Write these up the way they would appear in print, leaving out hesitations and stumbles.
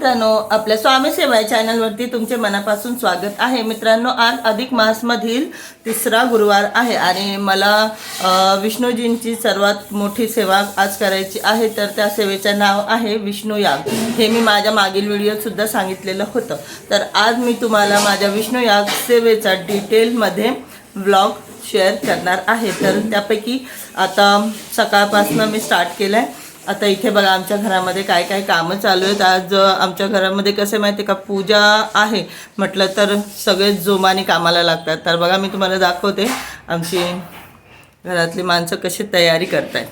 मित्रांनो, आपल्या स्वामी सेवा चॅनलवरती तुमचे मनापासून स्वागत आहे। मित्रांनो, आज अधिक मासमधील तिसरा गुरुवार आहे आणि मला विष्णूजींची सर्वात मोठी सेवा आज करायची आहे। तर त्या सेवेचं नाव आहे विष्णू याग। हे मी माझ्या मागील व्हिडिओत सुद्धा सांगितलेलं होतं। तर आज मी तुम्हाला माझ्या विष्णू याग सेवेचा डिटेलमध्ये व्लॉग शेअर करणार आहे। तर त्यापैकी आता सकाळपासून मी स्टार्ट केलं आहे। आता इथे बघा आमच्या घरामध्ये काय काय कामं चालू आहेत। आज आमच्या घरामध्ये कसं माहिती का, पूजा आहे म्हटलं तर सगळे जोमाने कामाला लागतात। तर बघा मी तुम्हाला दाखवते आमची घरातली माणसं कशी तयारी करतायत।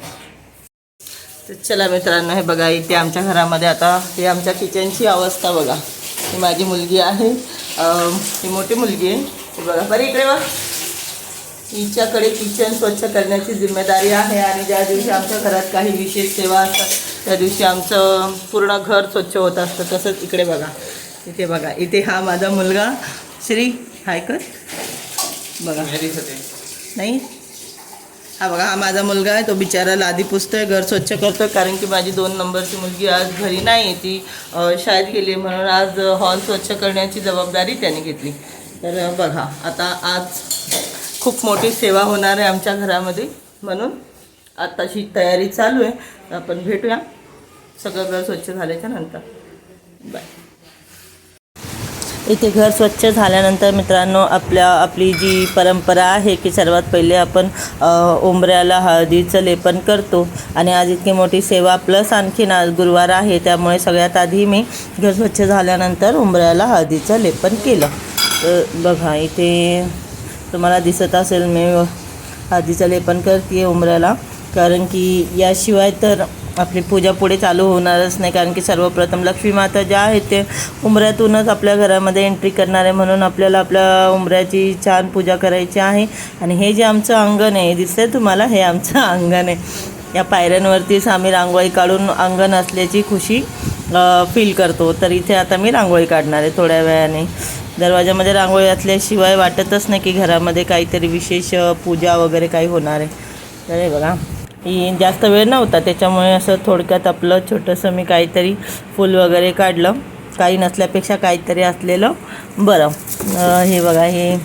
तर चला मित्रांनो, हे बघा इथे आमच्या घरामध्ये आता हे आमच्या किचनची अवस्था बघा। ही माझी मुलगी आहे, ही मोठी मुलगी आहे। हे बघा बरं इकडे बघ, हिच्याकडे किचन स्वच्छ करण्याची जिम्मेदारी आहे। आणि ज्या दिवशी आमच्या घरात काही विशेष सेवा असतात त्या दिवशी आमचं पूर्ण घर स्वच्छ होत असतं। तसंच इकडे बघा, इथे बघा, इथे हा माझा मुलगा श्री, हाय कर बघा, नाही हा बघा, हा माझा मुलगा आहे। तो बिचारा लादी पुसतोय, घर स्वच्छ करतोय, कारण की माझी 2 नंबरची मुलगी आज घरी नाही, ती शाळेत गेली, म्हणून आज हॉल स्वच्छ करण्याची जबाबदारी त्याने घेतली। तर बघा आता आज खूप मोठी सेवा होणार आहे आमच्या घरामध्ये, म्हणून आत्ताची तयारी चालू आहे। आपण भेटूया सगळं घर स्वच्छ झाल्याच्या नंतर। बाय। इथे घर स्वच्छ झाल्यानंतर मित्रांनो, आपली जी परंपरा आहे की सर्वात पहिले आपण उंबऱ्याला हळदीचं लेपन करतो। आणि आज इतकी मोठी सेवा प्लस आणखीन आज गुरुवार आहे, त्यामुळे सगळ्यात आधी मी घर स्वच्छ झाल्यानंतर उंबऱ्याला हळदीचं लेपन केलं। तर बघा इथे तुम्हाला दिसत असेल मी हळदीचं लेपन करते उंबऱ्याला, कारण की याशिवाय तर आपली पूजा पुढे चालू होणारच नाही। कारण की सर्वप्रथम लक्ष्मी माता ज्या आहेत ते उंबऱ्यातूनच आपल्या घरामध्ये एंट्री करणार आहे, म्हणून आपल्याला आपल्या उंबऱ्याची छान पूजा करायची आहे। आणि हे जे आमचं अंगण आहे दिसतंय तुम्हाला, हे आमचं अंगण आहे। या पायऱ्यांवरतीच आम्ही रांगोळी काढून अंगण असल्याची खुशी फील करतो। तर इथे आता मी रांगोळी काढणार आहे थोड्या वेळाने। दरवाजामध्ये रांगोळी असल्याशिवाय वाटतच नाही की घरामध्ये काहीतरी विशेष पूजा वगैरे काही होणार आहे। तर हे बघा, ही जास्त वेळ नव्हता, त्याच्यामुळे असं थोडक्यात आपलं छोटंसं मी काहीतरी फूल वगैरे काढलं। काही नसल्यापेक्षा काहीतरी असलेलं बरं। हे बघा, हे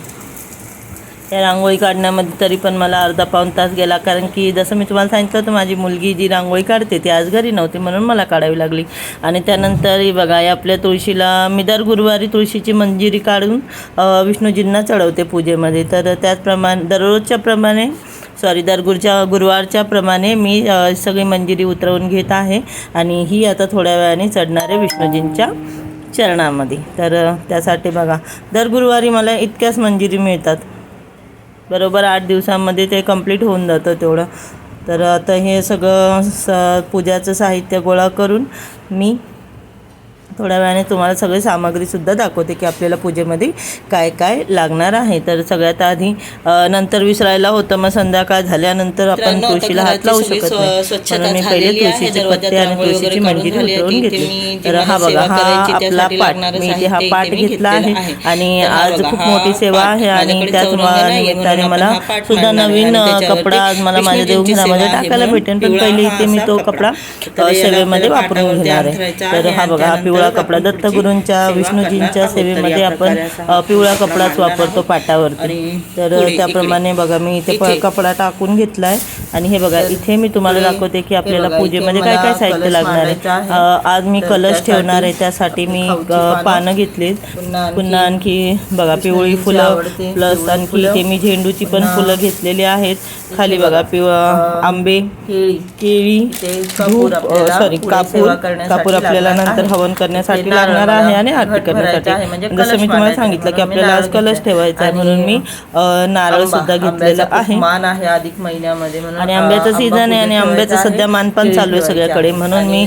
या रांगोळी काढण्यामध्ये तरी पण मला अर्धा पाऊण तास गेला, कारण की जसं मी तुम्हाला सांगितलं तर माझी मुलगी जी रांगोळी काढते ती आज घरी नव्हती, म्हणून मला काढावी लागली। आणि त्यानंतर ही बघा, आपल्या तुळशीला मी दर गुरुवारी तुळशीची मंजिरी काढून विष्णूजींना चढवते पूजेमध्ये। तर त्याचप्रमाणे दर गुरुवारच्या प्रमाणे मी सगळी मंजिरी उतरवून घेत आहे। आणि ही आता थोड्या वेळाने चढणार आहे विष्णूजींच्या चरणामध्ये। तर त्यासाठी बघा, दर गुरुवारी मला इतक्याच मंजिरी मिळतात, बरोबर 8 दिवसांमध्ये ते कंप्लीट होऊन जातं तेवढं। तर आता हे सगळं पूजाचं साहित्य गोळा करून मी थोड्या वेळाने तुम्हाला सगळी सामग्रीसुद्धा दाखवते की आपल्याला पूजेमध्ये काय काय लागणार आहे। तर सगळ्यात आधी नंतर विसरायला होतं, मग संध्याकाळ झाल्यानंतर आपण तुळशीला हात लावू शकत नाही, म्हणून मी पहिले तुळशीचे पत्ते आणि तुळशीची मंजिरी उतरवून घेतली। तर हा बघा, हा आपला पाट, मी इथे हा पाट घेतला आहे। आणि आज खूप मोठी सेवा आहे आणि त्याच निमित्ताने मला सुद्धा नवीन कपडा आज मला माझ्या देवघरामध्ये टाकायला भेटेल, पण पहिले इथे मी तो कपडा सेवेमध्ये वापरून घेणार आहे। तर हा बघा, हा पिवळा कपडा दत्तगुरूंच्या विष्णूजींच्या सेवेमध्ये आपण पिवळा कपडाच वापरतो पाटावरती। तर त्याप्रमाणे बघा मी इथे कपडा टाकून घेतला आहे। आणि हे बघा, इथे मी तुम्हाला दाखवते की आपल्याला पूजेमध्ये काय काय साहित्य लागणार आहे। आज मी कलश ठेवणार आहे, त्यासाठी मी पानं घेतली, पुन्हा आणखी बघा पिवळी फुलं, प्लस आणखी इथे मी झेंडूची पण फुलं घेतलेली आहेत। खाली बघा आंबे, केळी, कापूर आपल्याला नंतर हवन करण्यासाठी लागणार आहे आणि आरती करण्यासाठी। जसं मी तुम्हाला सांगितलं की आपल्याला आज कलश ठेवायचा आहे, म्हणून मी नारळ सुद्धा घेतलेलं आहे। मान आहे अधिक महिन्यामध्ये, आणि आंब्याचं सीझन आहे आणि आंब्याचं सध्या मान पण चालू आहे सगळ्याकडे, म्हणून मी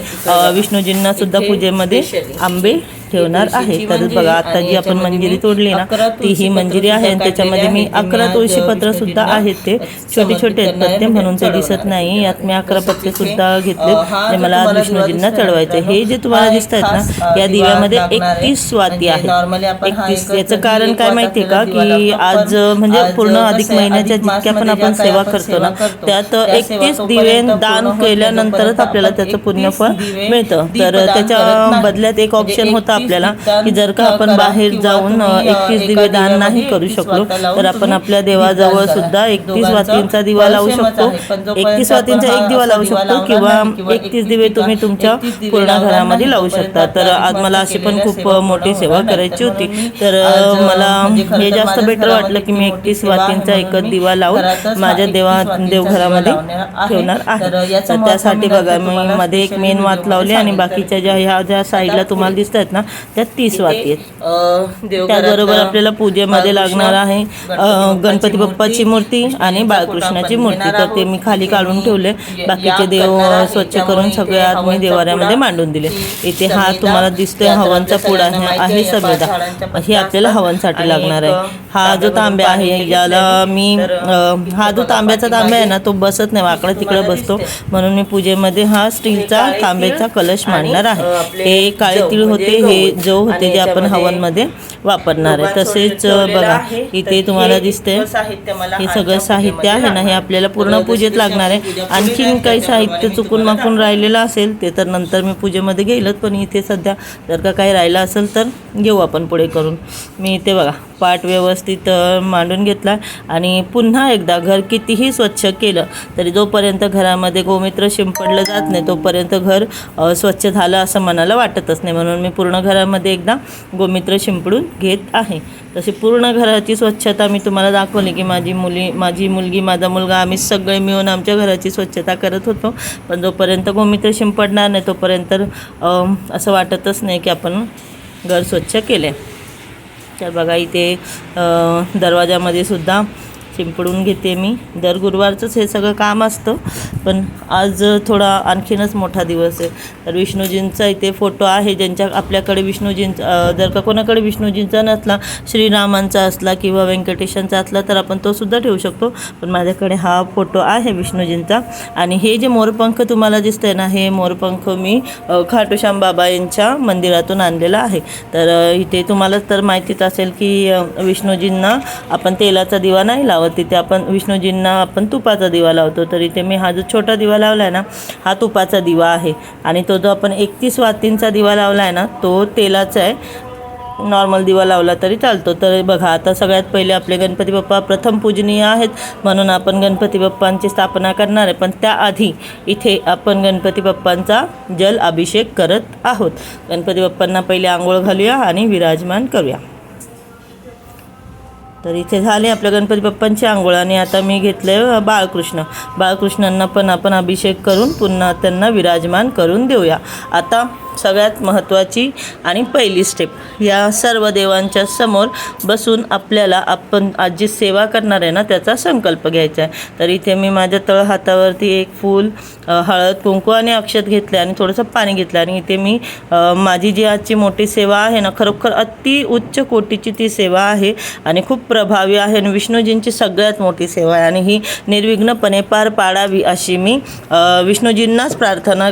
विष्णूजींना सुद्धा पूजेमध्ये आंबे ठेवणार आहे. तर बघा आता जी आपण मंजिरी तोडली ना ती ही मंजिरी आहे आणि त्याच्यामध्ये मी 11 तुळशीपत्र सुद्धा आहेत. ते छोटे छोटे आहेत पत्ते म्हणून ते दिसत नाही. यात मी 11 पत्ते सुद्धा घेतले जे मला आज विष्णूजींना चढवायचे. हे जे तुम्हाला दिसत आहेत ना या दिव्यामध्ये 31 वाती आहेत. 31 याचं कारण काय माहितीये का की आज म्हणजे पूर्ण अधिक महिन्याच्या जितक्या पण आपण सेवा करतो ना त्यात 31 दिवे दान केल्यानंतरच आपल्याला त्याचं पुण्यफळ मिळतं. तर त्याच्या बदल्यात एक ऑप्शन होता आपल्याला की जर का आपण बाहेर जाऊन 31 दिवे दान नाही करू शकलो तर आपण आपल्या देवाजवळ सुद्धा 31 वातींचा दिवा लावू शकतो. 31 वातींचा एक दिवा लावू शकतो किंवा 31 दिवे तुम्ही तुमच्या पूर्ण घरामध्ये लावू शकता. तर आज मला अशी पण खूप मोठी सेवा करायची होती. तर मला हे जास्त बेटर वाटलं की मी 31 वातींचा एकच दिवा लावून माझ्या देवघरामध्ये ठेवणार आहे. तर त्यासाठी बघा मी मध्ये एक मेन वात लावली आणि बाकीच्या ज्या साईडला तुम्हाला दिसत आहेत ना त्या 30 वाती आहेत. त्याचबरोबर आपल्याला पूजेमध्ये लागणार आहे गणपती बाप्पाची मूर्ती आणि बाळकृष्णाची मूर्ती. तर ते मी खाली काढून ठेवले. बाकीचे देव स्वच्छ करून सगळे आत मी देवाऱ्यामध्ये मांडून दिले. इथे हा तुम्हाला दिसतोय हवनचा पुडा आहे सफेदा. हे आपल्याला हवनसाठी लागणार आहे. हा जो तांब्या आहे ज्याला मी हा जो तांब्याचा तांब्या आहे ना तो बसत नाही वाकडा तिकडे बसतो म्हणून मी पूजेमध्ये हा स्टीलचा तांब्याचा कलश मांडणार आहे. हे काळे तीळ होते हे जो होते जे आपण हवनमध्ये वापरणार आहे. तसेच बघा इथे तुम्हाला दिसते हे सगळं साहित्य आहे ना हे आपल्याला पूर्ण पूजेत लागणार आहे. आणखीन काही साहित्य चुकून माकून राहिलेलं असेल ते तर नंतर मी पूजेमध्ये घेईलच पण इथे सध्या जर का काही राहिलं असेल तर घेऊ आपण पुढे करून. मी इथे बघा पाट व्यवस्थित मांडून घेतला आणि पुन्हा एकदा घर कितीही स्वच्छ केलं तरी जोपर्यंत घरामध्ये गोमूत्र शिंपडलं जात नाही तोपर्यंत घर स्वच्छ झालं असं मनाला वाटतच नाही. म्हणून मी पूर्ण घरामध्ये एकदा गोमूत्र शिंपडून घेत आहे. तशी पूर्ण घराची स्वच्छता मी तुम्हाला दाखवली की माझी मुलगी माझा मुलगा आम्ही सगळे मिळून आमच्या घराची स्वच्छता करत होतो. पण जोपर्यंत गोमूत्र शिंपडणार नाही तोपर्यंत असं वाटतच नाही की आपण घर स्वच्छ केले. तर बघा इथे दरवाजामध्ये सुद्धा शिंपडून घेते मी. दर गुरुवारचंच हे सगळं काम असतं पण आज थोडा आणखीनच मोठा दिवस आहे. तर विष्णूजींचा इथे फोटो आहे ज्यांच्या आपल्याकडे विष्णूजींचा जर का कोणाकडे विष्णूजींचा नसला श्रीरामांचा असला किंवा व्यंकटेशांचा असला तर आपण तो सुद्धा ठेवू शकतो. पण माझ्याकडे हा फोटो आहे विष्णूजींचा. आणि हे जे मोरपंख तुम्हाला दिसतंय ना हे मोरपंख मी खाटूश्याम बाबा यांच्या मंदिरातून आणलेला आहे. तर इथे तुम्हाला तर माहितीच असेल की विष्णूजींना आपण तेलाचा दिवा नाही लावत तिथे आपण विष्णूजींना आपण तुपाचा दिवा लावतो. तर इथे मी हा जो छोटा दिवा लावला आहे ना हा तुपाचा दिवा आहे आणि तो जो आपण 31 वातींचा दिवा लावला आहे ना तो तेलाचा आहे. नॉर्मल दिवा लावला तरी चालतो. तर बघा आता सगळ्यात पहिले आपले गणपती बाप्पा प्रथम पूजनीय आहेत म्हणून आपण गणपती बाप्पांची स्थापना करणार आहे. पण त्याआधी इथे आपण गणपती बाप्पांचा जल अभिषेक करत आहोत. गणपती बाप्पांना पहिले आंघोळ घालूया आणि विराजमान करूया. तर इथे झाले आपल्या गणपती बाप्पांची आंघोळ आणि आता मी घेतले बाळकृष्णांना पण आपण अभिषेक करून पुन्हा त्यांना विराजमान करून देऊया. आता सगळ्यात महत्त्वाची आणि पहिली स्टेप या सर्व देवांच्या समोर बसून आपल्याला आपण आज जी सेवा करणार आहे ना त्याचा संकल्प घ्यायचा आहे. तर इथे मी माझ्या तळहातावरती एक फूल हळद कुंकू आणि अक्षत घेतले आणि थोडंसं पाणी घेतलं आणि इथे मी माझी जी आजची मोठी सेवा आहे ना खरोखर अति उच्च कोटीची ती सेवा आहे आणि खूप प्रभावी आहे आणि विष्णूजींची सगळ्यात मोठी सेवा आहे आणि ही निर्विघ्नपणे पार पाडावी अशी मी विष्णूजींनाच प्रार्थना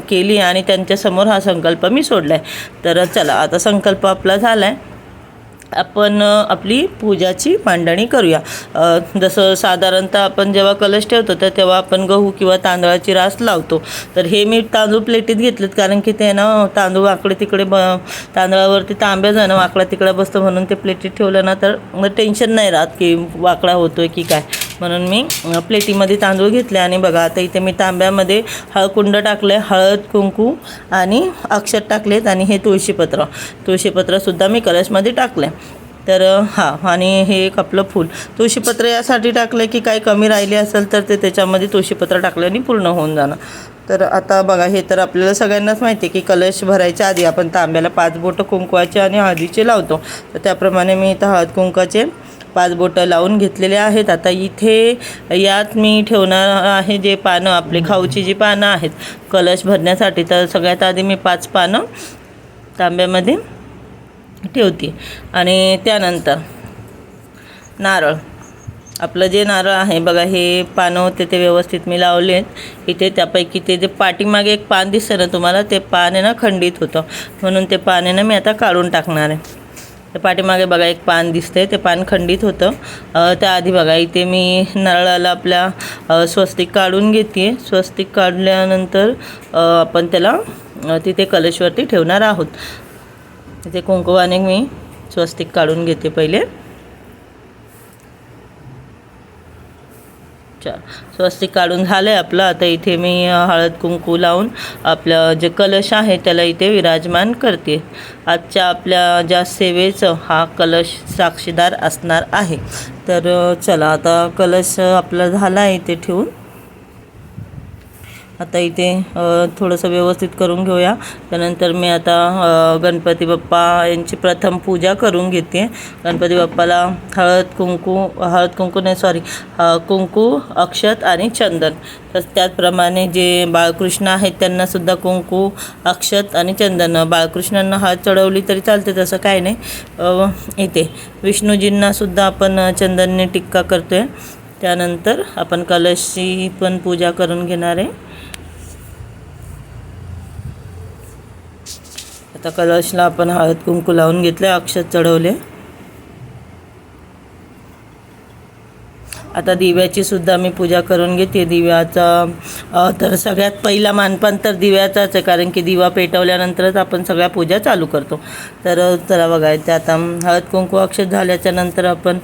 केली आणि त्यांच्यासमोर हा संकल्प मी सोडला आहे. तर चला आता संकल्प आपला झाला आहे. आपण आपली पूजाची मांडणी करूया. जसं साधारणतः आपण जेव्हा कलश ठेवतो तर तेव्हा आपण गहू किंवा तांदळाची रास लावतो. तर हे मी तांदूळ प्लेटीत घेतलेत कारण की ते ना तांदूळ वाकडे तिकडे तांदळावरती तांब्या जाणं वाकडा तिकडे बसतं म्हणून ते प्लेटीत ठेवलं ना तर टेन्शन नाही राहत की वाकडा होतोय की काय. म्हणून मी प्लेटीमध्ये तांदूळ घेतले आणि बघा आता इथे मी तांब्यामध्ये हळकुंड टाकले हळद कुंकू आणि अक्षत टाकलेत आणि हे तुळशीपत्रसुद्धा मी कलशमध्ये टाकले. तर आणि हे एक आपलं फूल तुळशीपत्र यासाठी टाकलं की काही कमी राहिले असेल तर ते त्याच्यामध्ये तुळशीपत्र टाकल्याने पूर्ण होऊन जाणं. तर आता बघा हे तर आपल्याला सगळ्यांनाच माहिती आहे की कलश भरायच्या आधी आपण तांब्याला 5 बोटं कुंकवाचे आणि हळदीचे लावतो. तर त्याप्रमाणे मी इथं हळद कुंकवाचे 5 बोटं लावून घेतलेले आहेत. आता इथे यात मी ठेवणार आहे जे पानं आपले खाऊची जी पानं आहेत कलश भरण्यासाठी. तर सगळ्यात आधी मी 5 पानं तांब्यामध्ये ठेवते. आणि त्यानंतर नारळ, आपलं जे नारळ आहे बघा, हे पानं होते ते व्यवस्थित मी लावलेत इथे. त्यापैकी ते जे पाठीमागे एक पान दिसतं ना तुम्हाला, ते पान आहे ना खंडित होतं, म्हणून ते पान आहे ना मी आता काढून टाकणार आहे. तर पाठीमागे बघा एक पान दिसतंय, ते पान खंडित होतं. त्याआधी बघा इथे मी नारळाला आपल्या स्वस्तिक काढून घेते. स्वस्तिक काढल्यानंतर आपण त्याला तिथे कलशवरती ठेवणार आहोत. इथे कुंकवाने मी स्वस्तिक काढून घेते पहिले. स्वस्तिक काढून झालं आहे आपलं. आता इथे मी हळद कुंकू लावून आपलं जे कलश आहे त्याला इथे विराजमान करते. आजच्या आपल्या ज्या सेवेचं हा कलश साक्षीदार असणार आहे. तर चला, आता कलश आपला झाला आहे इथे ठेवून. आता इथे थोडंसं व्यवस्थित करून घेऊया. त्यानंतर मी आता गणपती बाप्पा यांची प्रथम पूजा करून घेते. गणपती बाप्पाला कुंकू, अक्षत आणि चंदन. तर त्याचप्रमाणे जे बाळकृष्ण आहेत त्यांनासुद्धा कुंकू, अक्षत आणि चंदन. बाळकृष्णांना हळद चढवली तरी चालते, तसं काय नाही. इथे विष्णूजींनासुद्धा आपण चंदनने टिक्का करतो आहे. त्यानंतर आपण कलशची पण पूजा करून घेणार आहे. आता कलशला आपण हळद कुंकू लावून घेतले, अक्षत चढवले. आता दिव्याची सुद्धा मी पूजा करून घेते. दिव्याचा तर सगळ्यात पहिला मानपान तर दिव्याचाच आहे, कारण की दिवा पेटवल्यानंतरच आपण सगळ्या पूजा चालू करतो. तर चला बघायचं, आता हळद कुंकू अक्षत झाल्याच्या नंतर आपण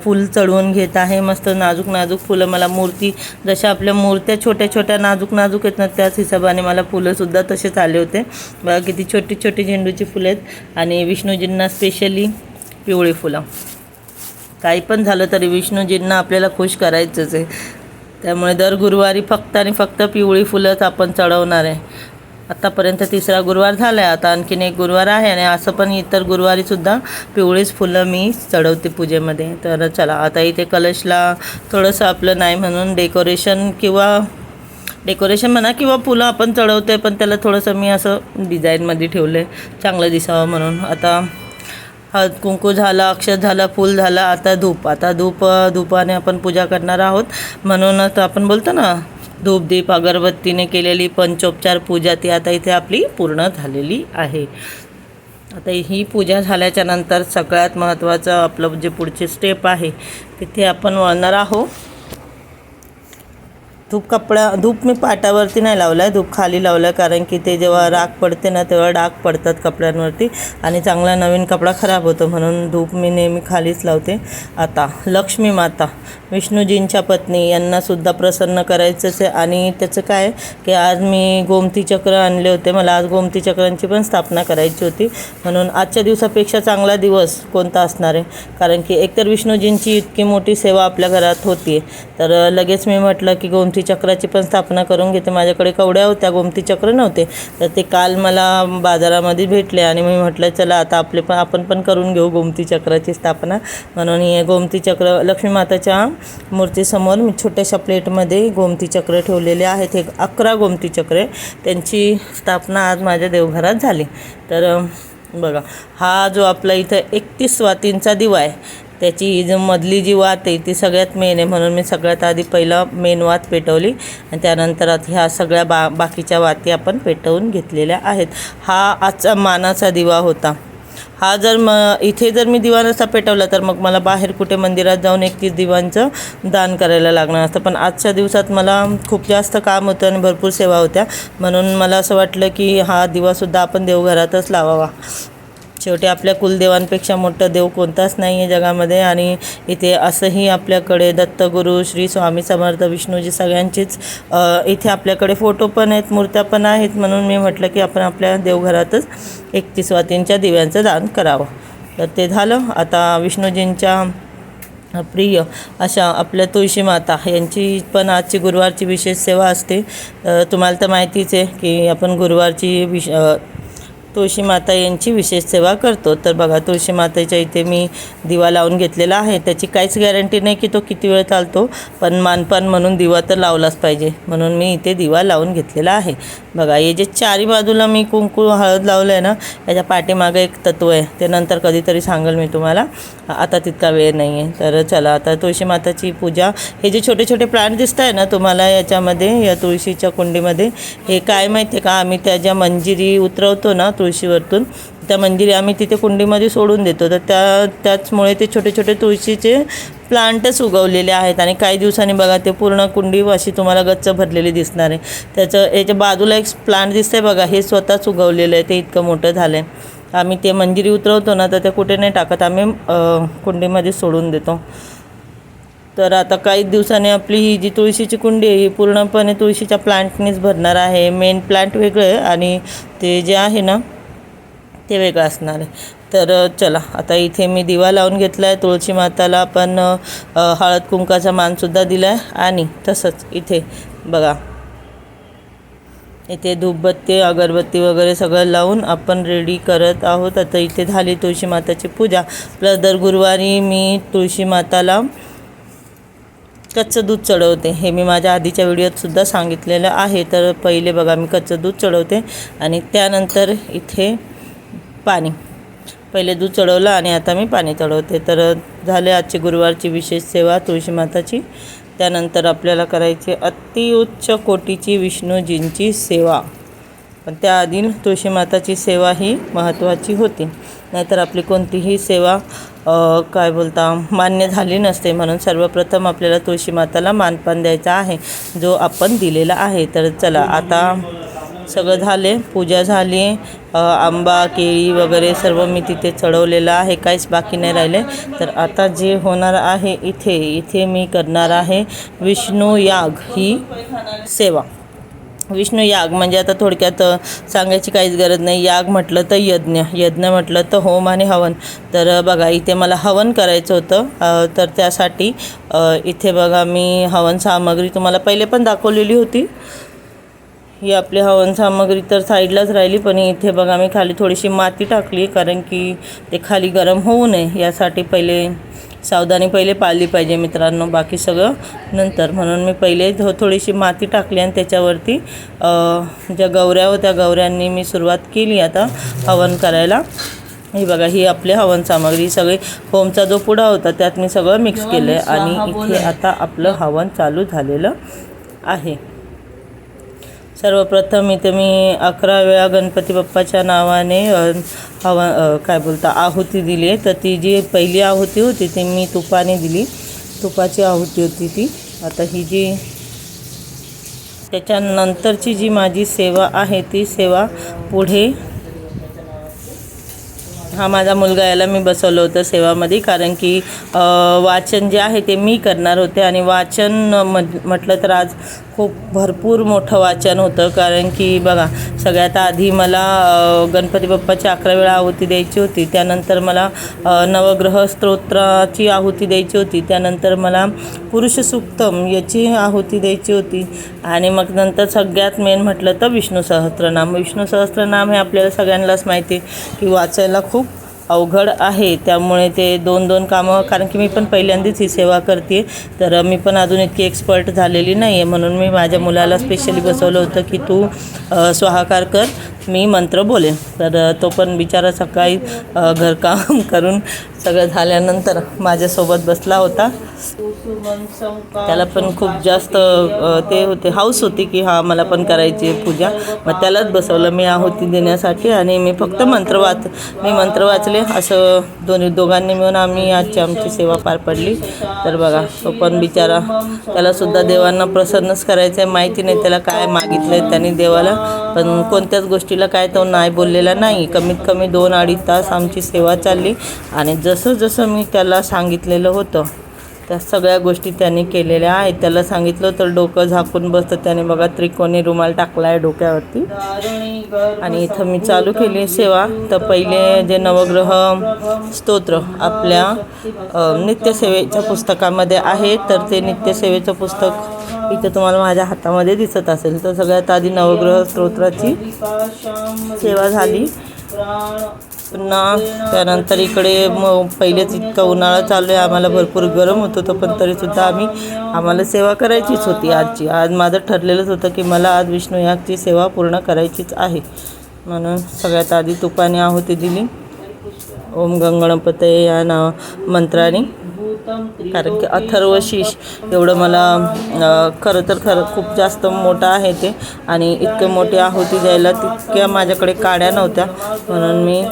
फूल चढवून घेत आहे. मस्त नाजूक नाजूक फुलं. मला मूर्ती जशा आपल्या मूर्त्या छोट्या छोट्या नाजूक नाजूक आहेत ना, त्याच हिशोबाने मला फुलंसुद्धा तसेच आले होते. बघा किती छोटी छोटी झेंडूची फुलं आहेत. आणि विष्णूजींना स्पेशली पिवळी फुलं. काही पण झालं तरी विष्णूजींना आपल्याला खुश करायचंच आहे. त्यामुळे दर गुरुवारी फक्त आणि फक्त पिवळी फुलंच आपण चढवणार आहे. आत्तापर्यंत 3रा गुरुवार झाला आहे. आता आणखीन एक गुरुवार आहे, आणि असं पण इतर गुरुवारीसुद्धा पिवळीच फुलं मी चढवते पूजेमध्ये. तर चला, आता इथे कलशला थोडंसं आपलं नाही म्हणून डेकोरेशन म्हणा किंवा फुलं आपण चढवतो आहे, पण त्याला थोडंसं मी असं डिझाईनमध्ये ठेवलं आहे चांगलं दिसावं म्हणून. आता हळद कुंकू झाला, अक्षत झाला, फूल झाला. आता धूपाने आपण पूजा करणार आहोत. म्हणूनच आपण बोलतो ना, धूप दीप अगरबत्तीने केलेली पंचोपचार पूजा ती आता इथे आपली पूर्ण झालेली आहे. आता ही पूजा झाल्याच्या नंतर सगळ्यात महत्त्वाचं आपलं जे पुढचे स्टेप आहे तिथे आपण वळणार आहोत. धूप मी पाटावरती नाही लावला आहे, धूप खाली लावला आहे, कारण की ते जेव्हा राख पडते ना तेव्हा डाग पडतात कपड्यांवरती आणि चांगला नवीन कपडा खराब होतो, म्हणून धूप मी नेहमी खालीच लावते. आता लक्ष्मी माता विष्णूजींच्या पत्नी यांनासुद्धा प्रसन्न करायचंच आहे. आणि त्याचं काय की आज मी गोमती चक्र आणले होते. मला आज गोमती चक्रांची पण स्थापना करायची होती. म्हणून आजच्या दिवसापेक्षा चांगला दिवस कोणता असणार आहे, कारण की एकतर विष्णूजींची इतकी मोठी सेवा आपल्या घरात होती. तर लगेच मी म्हटलं की गोमती चक्राची पण स्थापना करून घेते. माझ्याकडे कवड्या होत्या, गोमती चक्र नव्हते. तर ते काल मला बाजारामध्ये भेटले आणि मी म्हटलं चला आता आपण पण करून घेऊ गोमती चक्राची स्थापना. म्हणून हे गोमती चक्र लक्ष्मी माताच्या मूर्तीसमोर मी छोट्याशा प्लेटमध्ये गोमती चक्र ठेवलेले आहेत. हे 11 गोमती चक्र, त्यांची स्थापना आज माझ्या देवघरात झाली. तर बघा, हा जो आपला इथं 31 वातींचा दिवा आहे, त्याची जो मधली जी वात आहे ती सगळ्यात मेन आहे. म्हणून मी सगळ्यात आधी पहिला मेन वात पेटवली आणि त्यानंतर ह्या सगळ्या बाकीच्या वाती आपण पेटवून घेतलेल्या आहेत. हा आजचा मानाचा दिवा होता. हा इथे जर मी दिवा नसता पेटवला तर मग मला बाहेर कुठे मंदिरात जाऊन 31 दिवांचं दान करायला लागणार असतं. पण आजच्या दिवसात मला खूप जास्त काम होतं आणि भरपूर सेवा होत्या, म्हणून मला असं वाटलं की हा दिवासुद्धा आपण देवघरातच लावावा. शेवटी आपल्या कुलदेवांपेक्षा मोठं देव कोणताच नाही आहे जगामध्ये. आणि इथे असंही आपल्याकडे दत्तगुरू, श्री स्वामी समर्थ, विष्णूजी सगळ्यांचीच इथे आपल्याकडे फोटो पण आहेत, मूर्त्या पण आहेत. म्हणून मी म्हटलं की आपण आपल्या देवघरातच 31 वातींच्या दिव्यांचं दान करावं. तर ते झालं. आता विष्णूजींच्या प्रिय अशा आपल्या तुळशी माता यांची पण आजची गुरुवारची विशेष सेवा असते. तुम्हाला तर माहितीच आहे की आपण गुरुवारची तुळशी माता यांची विशेष सेवा करतो. तर बघा तुळशी मातेच्या इथे मी दिवा लावून घेतलेला आहे. त्याची काहीच गॅरंटी नाही की तो किती वेळ चालतो, पण मानपान म्हणून दिवा तर लावलाच पाहिजे, म्हणून मी इथे दिवा लावून घेतलेला आहे. बघा हे जे चारी बाजूला मी कुंकू हळद लावलं आहे ना, याच्या पाठीमागं एक तत्व आहे, ते नंतर कधीतरी सांगेल मी तुम्हाला, आता तितका वेळ नाही आहे. तर चला आता तुळशी माताची पूजा. हे जे छोटे छोटे प्लांट दिसत आहे ना तुम्हाला याच्यामध्ये, या तुळशीच्या कुंडीमध्ये, हे काय माहिती आहे का, आम्ही त्या मंजिरी उतरवतो ना तुळशीवरतून, त्या मंजिरी आम्ही तिथे कुंडीमध्ये सोडून देतो. तर त्याचमुळे ते छोटे छोटे तुळशीचे प्लांटच उगवलेले आहेत. आणि काही दिवसांनी बघा ते पूर्ण कुंडी अशी तुम्हाला गच्च भरलेली दिसणार आहे. याच्या बाजूला एक प्लांट दिसतं आहे बघा, हे स्वतःच उगवलेलं आहे, ते इतकं मोठं झालं आहे. आम्ही ते मंजिरी उतरवतो ना, तर ते कुठे नाही टाकत, आम्ही कुंडीमध्ये सोडून देतो. तर आता काही दिवसांनी आपली ही जी तुळशीची कुंडी आहे ही पूर्णपणे तुळशीच्या प्लांटनीच भरणार आहे. मेन प्लांट वेगळं आहे आणि ते जे आहे ना ते वेगळं असणार आहे. तर चला आता इथे मी दिवा लावून घेतला आहे. तुळशी माताला आपण हळद कुंकाचा मानसुद्धा दिला आहे. आणि तसंच इथे बघा, इथे धूपबत्ती अगरबत्ती वगैरे सगळं लावून आपण रेडी करत आहोत. आता इथे झाली तुळशी माताची पूजा. प्लस दर गुरुवारी मी तुळशी माताला कच्चं दूध चढवते. हे मी माझ्या आधीच्या व्हिडिओतसुद्धा सांगितलेलं आहे. तर पहिले बघा मी कच्चं दूध चढवते आणि त्यानंतर इथे पाणी. पहिले दूध चढवलं आणि आता मी पाणी चढवते. तर झाले आजची गुरुवारची विशेष सेवा तुळशी माताची. त्यानंतर आपल्याला करायची अतिउच्च कोटीची विष्णूजींची सेवा. पण त्याआधी तुळशी माताची सेवा ही महत्त्वाची होती, नाहीतर आपली कोणतीही सेवा मान्य झाली नसते. म्हणून सर्वप्रथम आपल्याला तुळशी माताला मानपान द्यायचा आहे, जो आपण दिलेला आहे. तर चला आता सगळं झाले, पूजा झाली, आंबा केळी वगैरे सर्व मी तिथे चढवलेलं आहे, काहीच बाकी नाही राहिले. तर आता जे होणार आहे इथे मी करणार आहे विष्णू याग ही सेवा. विष्णू याग म्हणजे आता थोडक्यात सांगायची काहीच गरज नाही. याग म्हटलं तर यज्ञ म्हटलं तर होम आणि हवन. तर बघा इथे मला हवन करायचं होतं. तर त्यासाठी इथे बघा मी हवन सामग्री तुम्हाला पहिले पण दाखवलेली होती. ही आपली हवन सामग्री तर साईडलाच राहिली, पण इथे बघा मी खाली थोडीशी माती टाकली, कारण की ते खाली गरम होऊ नये यासाठी सावधानी पहिले पाळली पाहिजे मित्रांनो, बाकी सगळं नंतर. म्हणून मी पहिले थोडीशी माती टाकली आणि त्याच्यावरती ज्या गौऱ्या होत्या गौऱ्यांनी मी सुरुवात केली आता हवन करायला. ही बघा ही आपली हवन सामग्री सगळी होमचा जो पुडा होता त्यात मी सगळं मिक्स केलं आहे आणि इथे आता आपलं हवन चालू झालेलं आहे. सर्वप्रथम इथे मी 11 वेळा गणपती बाप्पाच्या नावाने आहुती दिली आहे. तर ती जी पहिली आहुती होती ती मी तुपाने दिली, तुपाची आहुती होती ती. आता ही जी त्याच्यानंतरची जी माझी सेवा आहे ती सेवा पुढे, हा माझा मुलगा याला मी बसवलं होतं सेवामध्ये, कारण की वाचन जे आहे ते मी करणार होते. आणि वाचन म्हटलं तर आज खूप भरपूर मोठं वाचन होतं, कारण की बघा सगळ्यात आधी मला गणपती बाप्पाची 11 वेळा आहुती द्यायची होती. त्यानंतर मला नवग्रह स्तोत्राची आहुती द्यायची होती. त्यानंतर मला पुरुष सूक्तम याची आहुती द्यायची होती. आणि मग नंतर सगळ्यात मेन म्हटलं तर विष्णू सहस्त्रनाम. विष्णू सहस्त्रनाम हे आपल्याला सगळ्यांनाच माहिती आहे की वाचायला खूप अवघड आहे. त्यामुळे ते 2-2 कामं, कारण की मी पण पहिल्यांदाच ही सेवा करते, तर मी पण अजून इतकी एक्सपर्ट झालेली नाही आहे. म्हणून मी माझ्या मुलाला स्पेशली बसवलं होतं की तू स्वाहाकार कर, मी मंत्र बोलेन. तर तो पण बिचारा सकाळी घरकाम करून सगळं झाल्यानंतर माझ्यासोबत बसला होता. त्याला पण खूप जास्त ते होते हाऊस होती की हा मला पण करायची पूजा. मग त्यालाच बसवलं मी आहुती देण्यासाठी आणि मी फक्त मंत्र वाचले. असं दोघांनी मिळून आमची सेवा पार पडली. तर बघा तो पण बिचारा, त्यालासुद्धा देवांना प्रसन्नच करायचं आहे. माहिती नाही त्याला काय मागितलं आहे त्यांनी देवाला, पण कोणत्याच गोष्टीला काय तो नाही बोललेला नाही. कमीत कमी 2-2.5 तास आमची सेवा चालली आणि जसं मी त्याला सांगितलेलं होतं त्या सगळ्या गोष्टी त्यांनी केलेल्या आहेत. त्याला सांगितलं तर डोकं झाकून बसतं, त्याने बघा त्रिकोणी रुमाल टाकला आहे डोक्यावरती. आणि इथं मी चालू केली सेवा. तर पहिले जे नवग्रह स्तोत्र आपल्या नित्यसेवेच्या पुस्तकामध्ये आहे, तर ते नित्यसेवेचं पुस्तक इथं तुम्हाला माझ्या हातामध्ये दिसत असेल. तर सगळ्यात आधी नवग्रह स्तोत्राची सेवा झाली पुन्हा त्यानंतर इकडे पहिलेच इतका उन्हाळा चालू आहे, आम्हाला भरपूर गरम होत होतं, पण तरीसुद्धा आम्हाला सेवा करायचीच होती आजची. आज माझं ठरलेलंच होतं की मला आज विष्णू यागची सेवा पूर्ण करायचीच आहे. म्हणून सगळ्यात आधी तुपाने आहुती दिली ओम गंगणपतये या मंत्राने. कारण की अथर्वशीष एवढं मला खरं खूप जास्त मोठं आहे ते, आणि इतके मोठे आहुती द्यायला तितक्या माझ्याकडे काड्या नव्हत्या. म्हणून मी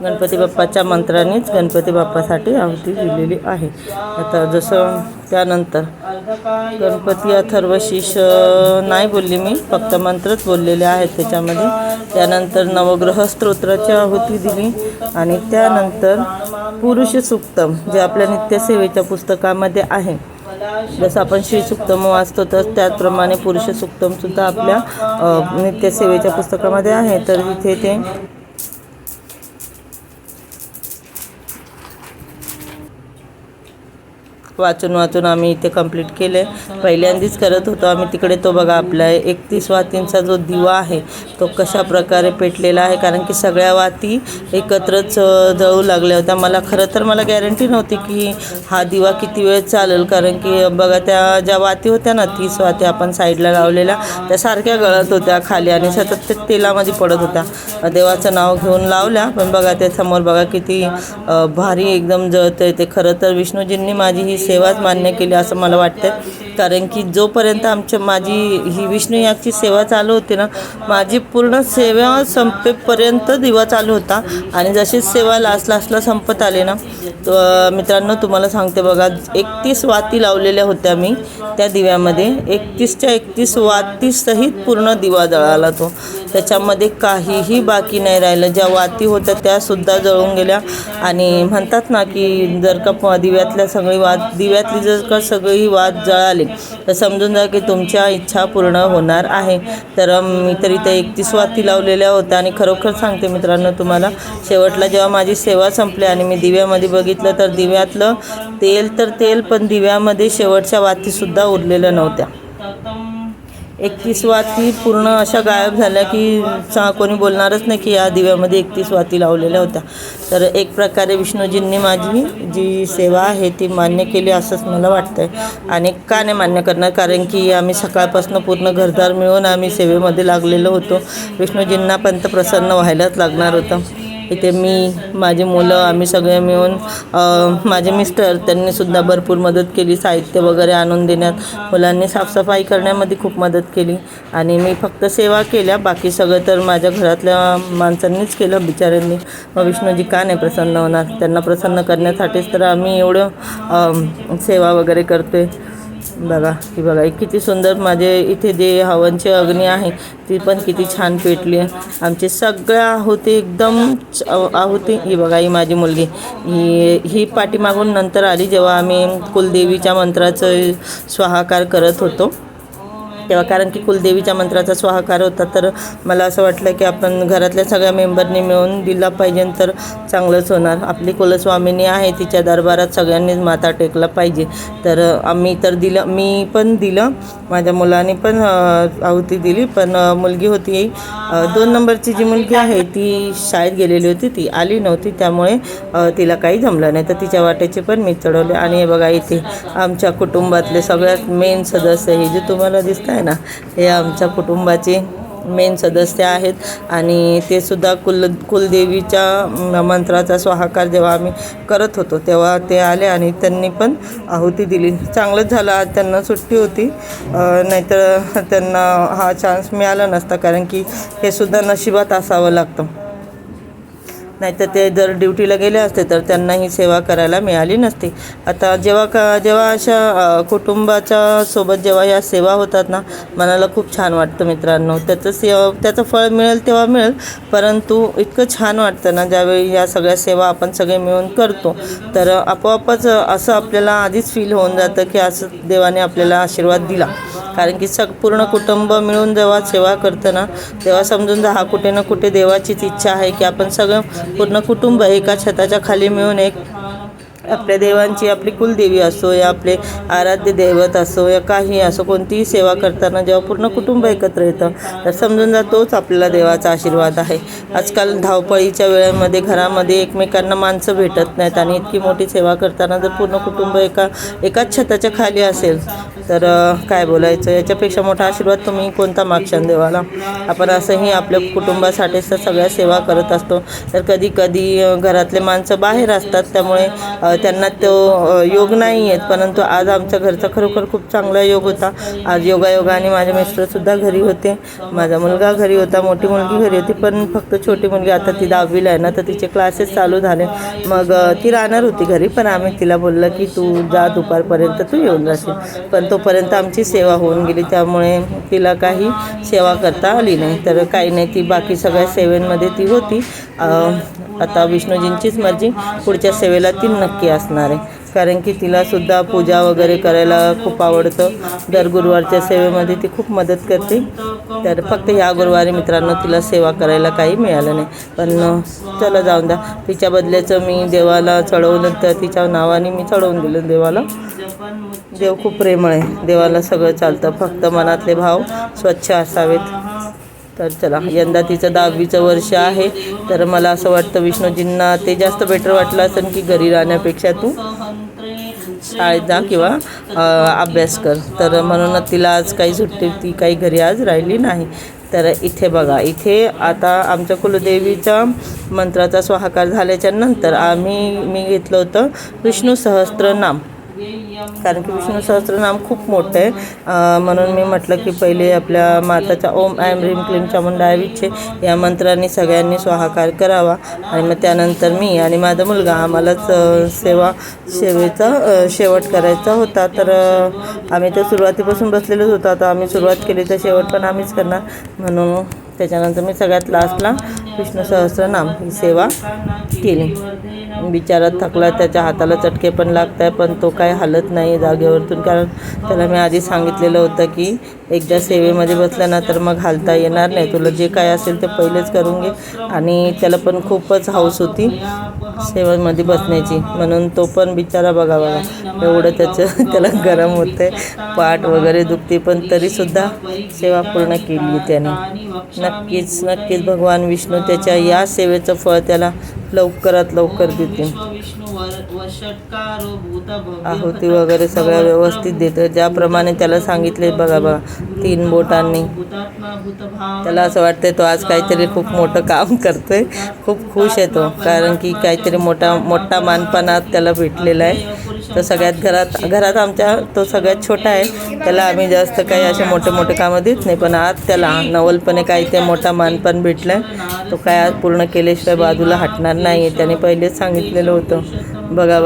गणपती बाप्पाच्या मंत्रानेच गणपती बाप्पासाठी आहुती दिलेली आहे. आता जसं त्यानंतर गणपती अथर्वशीष नाही बोलली मी, फक्त मंत्रच बोललेले आहेत त्याच्यामध्ये. त्यानंतर नवग्रह स्तोत्राची आहुती दिली, आणि त्यानंतर पुरुष सूक्तम जे आपल्या नित्यसेवेच्या पुस्तकामध्ये आहे. जसं आपण श्री सूक्तम वाचतो तर त्याचप्रमाणे पुरुष सूक्तमसुद्धा आपल्या नित्यसेवेच्या पुस्तकामध्ये आहे. तर इथे ते वाचून आम्ही इथे कंप्लीट केले. पहिल्यांदाच करत होतो आम्ही तिकडे. तो बघा आपला 31 वातींचा जो दिवा आहे तो कशा प्रकारे पेटलेला आहे, कारण की सगळ्या वाती एकत्रच जळू लागल्या होत्या. मला गॅरंटी नव्हती की हा दिवा किती वेळ चालेल, कारण की बघा त्या ज्या वाती होत्या ना 30 वाती आपण साईडला लावलेल्या त्या सारख्या गळत होत्या खाली आणि सतत ते तेलामध्ये पडत होत्या. देवाचं नाव घेऊन लावल्या, पण बघा त्यासमोर बघा किती भारी एकदम जळतंय ते. खरं तर विष्णूजींनी माझी ही सेवाच मान्य केली असं मला वाटतं, कारण की जोपर्यंत माझी ही विष्णू यागची सेवा चालू होती ना, माझी पूर्ण सेवा संपेपर्यंत दिवा चालू होता. आणि जशीच सेवा लास्टला संपत आले ना, मित्रांनो तुम्हाला सांगते बघा 31 वाती लावलेल्या होत्या मी त्या दिव्यामध्ये. 31च्या 31 वातीसहित पूर्ण दिवा जळाला तो. त्याच्यामध्ये काहीही बाकी नाही राहिलं. ज्या वाती होत्या त्यासुद्धा जळून गेल्या. आणि म्हणतात ना की जर का दिव्यातली जर का सगळी वात जळाली तर समजून जा की तुमच्या इच्छा पूर्ण होणार आहे. तर मी तर इथे 31 वाती लावलेल्या होत्या. आणि खरोखर सांगते मित्रांनो तुम्हाला, शेवटला जेव्हा माझी सेवा संपली आणि मी दिव्यामध्ये बघितलं तर दिव्यातलं तेल तर तेल, पण दिव्यामध्ये शेवटच्या वातीसुद्धा उरलेल्या नव्हत्या. 31 वाती पूर्ण अशा गायब झाल्या की कोणी बोलणारच नाही की या दिव्यामध्ये 31 वाती लावलेल्या होत्या. तर एक प्रकारे विष्णूजींनी माझी जी सेवा आहे ती मान्य केली असंच मला वाटतं आहे. आणि का नाही मान्य करणार, कारण की आम्ही सकाळपासून पूर्ण घरदार मिळून आम्ही सेवेमध्ये लागलेलो होतो. विष्णूजींना पण तर प्रसन्न व्हायलाच लागणार होतं. इथे मी, माझी मुलं, आम्ही सगळे मिळून, माझे मिस्टर त्यांनीसुद्धा भरपूर मदत केली, साहित्य वगैरे आणून देण्यात. मुलांनी साफसफाई करण्यामध्ये खूप मदत केली. आणि मी फक्त सेवा केल्या, बाकी सगळं तर माझ्या घरातल्या माणसांनीच केलं बिचाऱ्यांनी. मग विष्णूजी का नाही प्रसन्न होणार? त्यांना प्रसन्न करण्यासाठीच तर आम्ही एवढं सेवा वगैरे करतो आहे. बघा ही बघा किती सुंदर माझे इथे जे हवनची अग्नी आहे ती पण किती छान पेटली आहे. आमची सगळ्या आहुती एकदम आहुती. ही बघा ही माझी मुलगी, ही पाठीमागून नंतर आली जेव्हा आम्ही कुलदेवीच्या मंत्राचं स्वाहाकार करत होतो तेव्हा. कारण की कुलदेवीच्या मंत्राचा स्वाहाकार होता, तर मला असं वाटलं की आपण घरातल्या सगळ्या मेंबरनी मिळून दिला पाहिजे तर चांगलंच होणार. आपली कुलस्वामिनी आहे, तिच्या दरबारात सगळ्यांनीच माथा टेकला पाहिजे. तर आम्ही तर दिलं, मी पण दिलं, माझ्या मुलांनी पण आहुती दिली. पण मुलगी होती 2 नंबरची जी मुलगी आहे ती शाळेत गेलेली होती, ती आली नव्हती, त्यामुळे तिला काही जमलं नाही. तर तिच्या वाट्याचे पण मी चढवले. आणि हे बघा इथे आमच्या कुटुंबातले सगळ्यात मेन सदस्य हे जे तुम्हाला दिसत आहे ना, हे आमच्या कुटुंबाचे मेन सदस्य आहेत. आणि ते सुद्धा कुलदेवीच्या मंत्राचा स्वाहाकार जेव्हा आम्ही करत होतो तेव्हा ते आले आणि त्यांनी पण आहुती दिली. चांगलंच झालं, आज त्यांना सुट्टी होती, नाहीतर त्यांना हा चान्स मिळाला नसता, कारण की हे सुद्धा नशिबात असावं लागतं. नाहीतर ते जर ड्युटीला गेले असते तर त्यांना ही सेवा करायला मिळाली नसती. आता जेव्हा अशा कुटुंबाच्या सोबत जेव्हा या सेवा होतात ना, मनाला खूप छान वाटतं मित्रांनो. त्याचं फळ मिळेल तेव्हा मिळेल, परंतु इतकं छान वाटतं ना ज्यावेळी या सगळ्या सेवा आपण सगळे मिळून करतो, तर आपोआपच असं आपल्याला आधीच फील होऊन जातं की असं देवाने आपल्याला आशीर्वाद दिला. कारण की पूर्ण कुटुंब मिळून जेव्हा सेवा करतं ना, तेव्हा समजून जा हा कुठे ना कुठे देवाचीच इच्छा आहे की आपण सगळं पूर्ण कुटुंब एका छताच्या खाली मिळून आपल्या देवांची, आपली कुलदेवी असो या आपले आराध्य दैवत असो या काही असो, कोणतीही सेवा करताना जेव्हा पूर्ण कुटुंब एकत्र येतं तर समजून जा तोच आपल्याला देवाचा आशीर्वाद आहे. आजकाल धावपळीच्या वेळेमध्ये घरामध्ये एकमेकांना माणसं भेटत नाहीत आणि इतकी मोठी सेवा करताना जर पूर्ण कुटुंब एकाच छताच्या खाली असेल तर काय बोलायचं. याच्यापेक्षा मोठा आशीर्वाद तुम्ही कोणता मागशान देवाला. आपण असंही आपल्या कुटुंबासाठीच तर सगळ्या सेवा करत असतो. तर कधी कधी घरातले माणसं बाहेर असतात त्यामुळे त्यांना तो योग नाही येत, परंतु आज आमच्या घरचा खरोखर खूप चांगला योग होता. आज योगायोगाने माझे मिस्टरसुद्धा घरी होते, माझा मुलगा घरी होता, मोठी मुलगी घरी होती. पण फक्त छोटी मुलगी आता ती 10वीला आहे ना, तर तिचे क्लासेस चालू झाले. मग ती राहणार होती घरी, पण आम्ही तिला बोललं की तू जा दुपारपर्यंत तू येऊन जाशील. पण तोपर्यंत आमची सेवा होऊन गेली, त्यामुळे तिला काही सेवा करता आली नाही. तर काही नाही, ती बाकी सगळ्या सेवेंमध्ये ती होती. आता विष्णूजींचीच मर्जी, पुढच्या सेवेला ती नक्की असणार आहे, कारण की तिलासुद्धा पूजा वगैरे करायला खूप आवडतं. दर गुरुवारच्या सेवेमध्ये ती खूप मदत करते. तर फक्त ह्या गुरुवारी मित्रांनो तिला सेवा करायला काही मिळालं नाही. पण चला जाऊन द्या, तिच्या बदल्याचं मी देवाला चढवलं, तर तिच्या नावाने मी चढवून दिलं देवाला. देव खूप प्रेमळ आहे, देवाला सगळं चालतं, फक्त मनातले भाव स्वच्छ असावेत. तर चला, यंदा तिचं 10वीचं वर्ष आहे, तर मला असं वाटतं विष्णूजींना ते जास्त बेटर वाटलं असेल की घरी राहण्यापेक्षा तू शाळेत जा किंवा अभ्यास कर. तर म्हणूनच तिला आज काही सुट्टी, ती काही घरी आज राहिली नाही. तर इथे बघा, इथे आता आमच्या कुलदेवीचा मंत्राचा स्वाहाकार झाल्याच्या नंतर मी घेतलं होतं विष्णू सहस्त्रनाम, कारण की विष्णू सहस्त्रनाम खूप मोठं आहे. म्हणून मी म्हटलं की पहिले आपल्या माताच्या ओम ऐं ह्रीं क्लीं चामुंडाय विच्चे या मंत्राने सगळ्यांनी स्वाहाकार करावा, आणि मग त्यानंतर मी आणि माझा मुलगा आम्हालाच सेवेचा शेवट करायचा होता. तर आम्ही तर सुरुवातीपासून बसलेलोच होतो. आता आम्ही सुरुवात केली तर शेवट पण आम्हीच करणार, म्हणून त्याच्यानंतर मी सगळ्यात लास्टला विष्णू सहस्त्रनाम ही सेवा केली. बिचारा थकला, त्याच्या हाताला चटके पण लागत आहे, पण तो काय हालत नाही जागेवरतून, कारण त्याला मी आधी सांगितलेलं होतं की एकदा सेवेमध्ये बसलं ना तर मग हालता येणार नाही, तुला जे काय असेल ते पहिलेच करून घे. आणि त्याला पण खूपच हौस होती सेवेमध्ये बसण्याची, म्हणून तो पण बिचारा बघा एवढं त्याला गरम होतं आहे, पाठ वगैरे दुखते, पण तरीसुद्धा सेवा पूर्ण केली त्याने. नक्कीच भगवान विष्णू त्याच्या या सेवेचं फळ त्याला लवकरात लवकर देतील. आहुती वगैरे सगळ्या व्यवस्थित देतं, ज्याप्रमाणे त्याला सांगितले बघा 3 बोटांनी. त्याला असं वाटतंय तो आज काहीतरी खूप मोठं काम करतोय, खूप खुश आहे तो, कारण की काहीतरी मोठा मानपणा त्याला भेटलेला आहे. तो सगळ्यात घरात आमच्या तो सगळ्यात छोटा आहे, त्याला आम्ही जास्त काही असे मोठे कामं देत नाही, पण आज त्याला नवलपणे काही ते मोठा मानपण भेटलं आहे. तो काय आज पूर्ण केल्याशिवाय बाजूला हटणार नाही, त्याने पहिलेच सांगितलेलं होतं. बघा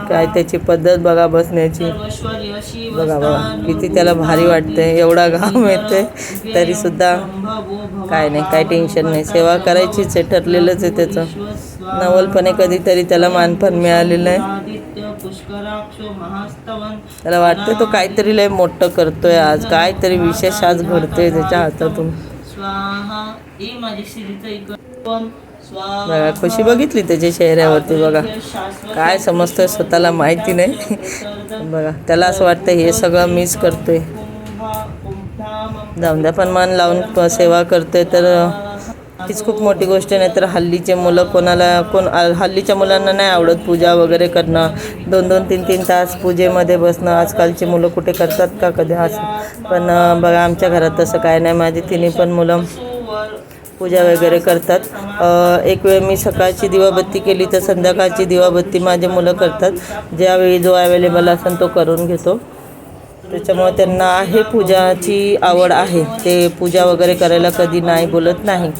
काय त्याची पद्धत बघा बसण्याची, बघा किती त्याला भारी वाटते. एवढा घाम येते तरीसुद्धा काय नाही, काय टेन्शन नाही, सेवा करायचीच आहे, ठरलेलंच आहे त्याचं. नवलपणे कधीतरी त्याला मानपण मिळालेलं आहे. त्याला वाटतं तो काहीतरी लय मोठं करतोय आज, काहीतरी विशेष आज घडतोय त्याच्या हातातून. बघा खुशी बघितली त्याच्या चेहऱ्यावरती, बघा काय समजतंय स्वतःला माहिती नाही. बघा त्याला असं वाटतं हे सगळं मीच करतोय. जाऊन द्या, पण मन लावून सेवा करतोय तर हीच खूप मोठी गोष्ट. नाही तर हल्लीचे मुलं हल्लीच्या मुलांना नाही आवडत पूजा वगैरे करणं, 2-2, 3-3 तास पूजेमध्ये बसणं. आजकालची मुलं कुठे करतात का कधी असं. पण बघा आमच्या घरात तसं काय नाही, माझी तिन्ही पण मुलं पूजा वगैरे करतात. एक वेळ मी सकाळची दिवाबत्ती केली तर संध्याकाळची दिवाबत्ती माझे मुलं करतात. ज्यावेळी जो अवेलेबल असेल तो करून घेतो. त्याच्यामुळे त्यांना आहे पूजाची आवड आहे, ते पूजा वगैरे करायला कधी नाही बोलत नाही,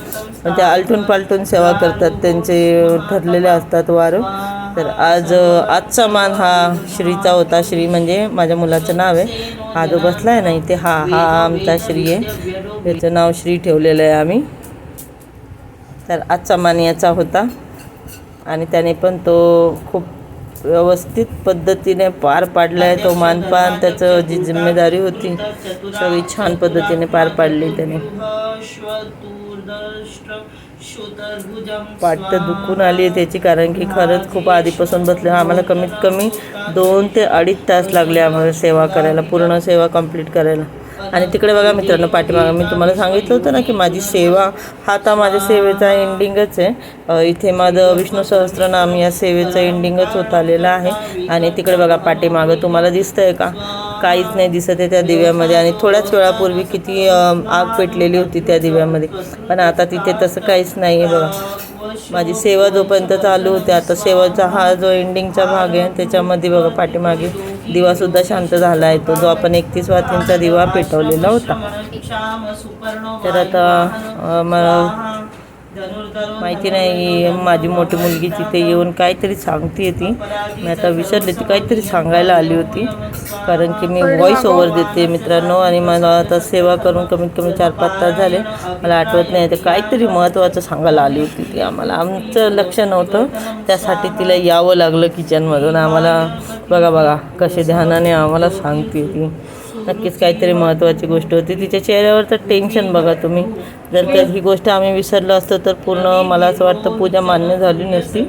पण ते आलटून पालटून सेवा करतात, त्यांचे ठरलेले असतात वार. तर आजचा मान हा श्रीचा होता. श्री म्हणजे माझ्या मुलाचं नाव आहे, हा जो बसला आहे ना इथे हा आमचा श्री आहे, त्याचं नाव श्री ठेवलेलं आहे आम्ही. तर आजचा मान याचा होता आणि त्याने पण तो खूप व्यवस्थित पद्धतीने पार पाडला आहे. तो मानपान, त्याचं जी जिम्मेदारी होती सगळी छान पद्धतीने पार पाडली त्याने. पाठ तर दुखून आली आहे त्याची, कारण की खरंच खूप आधीपासून बसले. आम्हाला कमीत कमी 2 ते 2.5 तास लागले आम्हाला सेवा करायला, पूर्ण सेवा कंप्लीट करायला. आणि तिकडे बघा मित्रांनो, पाठीमागं मी तुम्हाला सांगितलं होतं ना की माझी सेवा हा आता माझ्या सेवेचा एंडिंगच आहे. इथे माझं विष्णू सहस्त्रनाम या सेवेचं एंडिंगच होत आलेलं आहे. आणि तिकडे बघा पाठीमागं तुम्हाला दिसतंय का, काहीच नाही दिसत आहे त्या दिव्यामध्ये. आणि थोड्याच वेळापूर्वी किती आग पेटलेली होती त्या दिव्यामध्ये, पण आता तिथे तसं काहीच नाही आहे बघा. माझी सेवा जोपर्यंत चालू होते, आता सेवाचा हा जो एंडिंगचा भाग आहे त्याच्यामध्ये बघा पाठीमागे दिवासुद्धा शांत झाला आहे, तो जो आपण 31 वातींचा दिवा पेटवलेला होता. तर आता मला माहिती नाही, माझी मोठी मुलगी तिथे येऊन काहीतरी सांगते. ती मी आता विसरले, ती काहीतरी सांगायला आली होती, कारण की मी व्हॉईस ओव्हर देते मित्रांनो. आणि मला आता सेवा करून कमीत कमी 4-5 तास झाले, मला आठवत नाही. तर काहीतरी महत्त्वाचं सांगायला आली होती ती. आमचं लक्ष नव्हतं, त्यासाठी तिला यावं लागलं किचनमधून. आम्हाला बघा कसे ध्यानाने आम्हाला सांगते ती. नक्कीच काहीतरी महत्त्वाची गोष्ट होती. तिच्या चेहऱ्यावर तर टेन्शन बघा तुम्ही. जर का ही गोष्ट आम्ही विसरलो असतो तर पूर्ण मला असं वाटतं पूजा मान्य झाली नसती.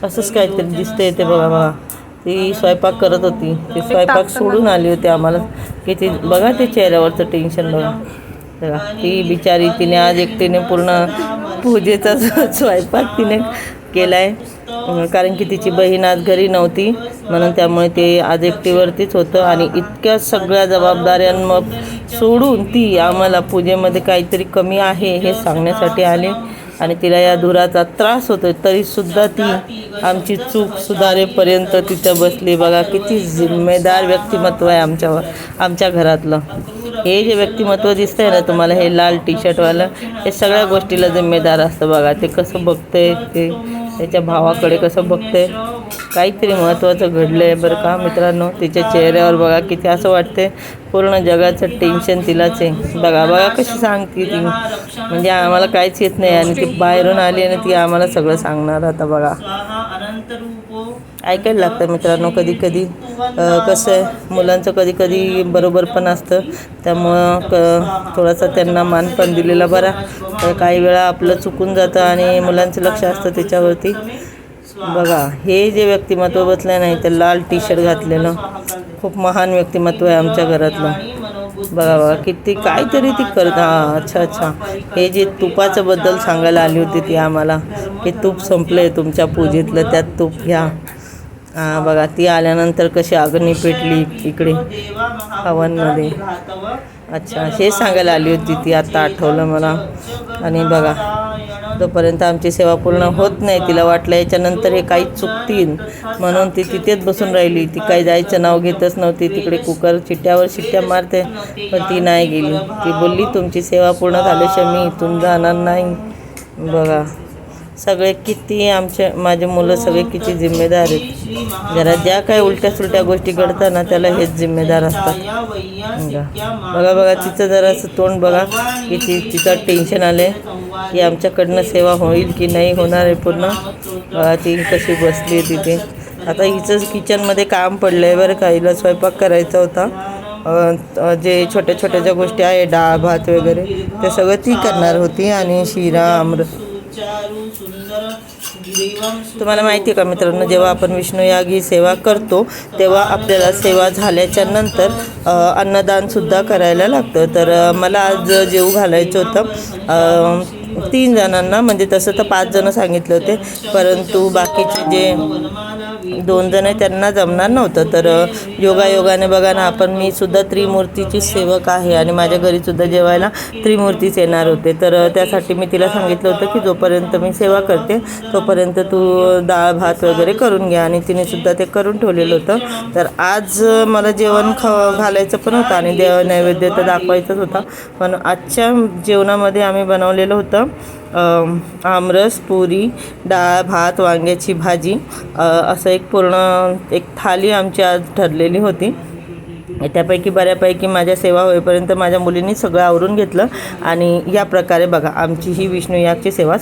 असंच काहीतरी दिसते ते बघा. ती स्वयंपाक करत होती, ती स्वयंपाक सोडून आली होती आम्हाला, की ती बघा ते चेहऱ्यावरचं टेन्शन बघा. ती बिचारी, तिने आज एकटीने पूर्ण पूजेचा स्वयंपाक तिने केला आहे, कारण की तिची बहीण आज घरी नव्हती म्हणून. त्यामुळे ते आज एकटीवरतीच होतं. आणि इतक्या सगळ्या जबाबदाऱ्यांना सोडून ती आम्हाला पूजेमध्ये काहीतरी कमी आहे हे सांगण्यासाठी आली. आणि तिला या धुराचा त्रास होतो, तरीसुद्धा ती आमची चूक सुधारेपर्यंत तिथं बसली. बघा किती जिम्मेदार व्यक्तिमत्व आहे आमच्या घरातलं. हे जे व्यक्तिमत्व दिसतंय ना तुम्हाला, हे लाल टी शर्टवालं, हे सगळ्या गोष्टीला जिम्मेदार असतं. बघा ते कसं बघतंय, ते त्याच्या भावाकडे कसं बघतंय. काहीतरी महत्त्वाचं घडलं आहे बरं का मित्रांनो. तिच्या चेहऱ्यावर बघा किती असं वाटते पूर्ण जगाचं टेन्शन तिलाच आहे. बघा कशी सांगते ती, म्हणजे आम्हाला काहीच येत नाही आणि ती बाहेरून आली आणि ती आम्हाला सगळं सांगणार. आता बघा ऐकायला लागतं मित्रांनो. कधी कसं आहे, मुलांचं कधी बरोबर पण असतं, त्यामुळं थोडासा त्यांना मान पण दिलेला बरा. तर काही वेळा आपलं चुकून जातं आणि मुलांचं लक्ष असतं त्याच्यावरती. बघा हे जे व्यक्तिमत्व बसलं नाही, तर लाल टी शर्ट घातलेलं खूप महान व्यक्तिमत्व आहे आमच्या घरातलं. बघा किती काहीतरी ती अच्छा. हे जे तुपाचं बद्दल सांगायला आली होती ती आम्हाला, की तूप संपलं आहे तुमच्या पूजेतलं, त्यात तूप घ्या. बघा ती आल्यानंतर कशी अग्नी पेटली इकडे हवनमध्ये. अच्छा, हे सांगायला आली होती ती, आता आठवलं मला. आणि बघा तोपर्यंत आमची सेवा पूर्ण होत नाही. तिला वाटलं याच्यानंतर हे काही चुकतील म्हणून ती तिथेच बसून राहिली. ती काही जायचं नाव घेतच नव्हती. तिकडे कुकर शिट्ट्या मारते, पण ती नाही गेली. ती बोलली तुमची सेवा पूर्ण झाल्याशिवाय मी इथून जाणार नाही. बघा सगळे किती माझे मुलं सगळे किती जिम्मेदार आहेत. घरात ज्या काही उलट्या सुलट्या गोष्टी घडतात ना, त्याला हेच जिम्मेदार असतात. बघा तिचं जरासं तोंड बघा, की तिचं टेन्शन आले की आमच्याकडनं सेवा होईल की नाही होणार आहे पूर्ण. ती कशी बसली आहे तिथे. आता हिचं किचनमध्ये काम पडलं आहे बरं का. हिला स्वयंपाक करायचा होता. जे छोट्या ज्या गोष्टी आहे, डाळ भात वगैरे, ते सगळं ती करणार होती. आणि शिरा आमरस. तुम्हाला माहिती आहे का मित्रांनो, जेव्हा आपण विष्णुयागी सेवा करतो तेव्हा आपल्याला सेवा झाल्याच्या नंतर अन्नदानसुद्धा करायला लागतं. तर मला आज जेवू घालायचं होतं 3 जणांना, म्हणजे तसं तर 5 जणं सांगितले होते, परंतु बाकीचे जे 2 जण आहे त्यांना जमणार नव्हतं. तर योगाने बघा ना, मी सुद्धा त्रिमूर्तीची सेवक आहे आणि माझ्या घरीसुद्धा जेवायला त्रिमूर्तीच येणार होते. तर त्यासाठी मी तिला सांगितलं होतं की जोपर्यंत मी सेवा करते तोपर्यंत तू डाळ भात वगैरे करून घ्या. आणि तिने सुद्धा ते करून ठेवलेलं होतं. तर आज मला जेवण घालायचं पण होतं आणि नैवेद्य तर दाखवायचंच होता. पण आजच्या जेवणामध्ये आम्ही बनवलेलं होतं आमरस, पुरी, डाळ भात, वांग्याची भाजी, असं एक थाली आमची आज ठरलेली होती. त्यापैकी बऱ्यापैकी माझ्या सेवा होईपर्यंत माझ्या मुलींनी सगळं आवरून घेतलं. आणि या प्रकारे बघा आमची ही विष्णुयागची सेवा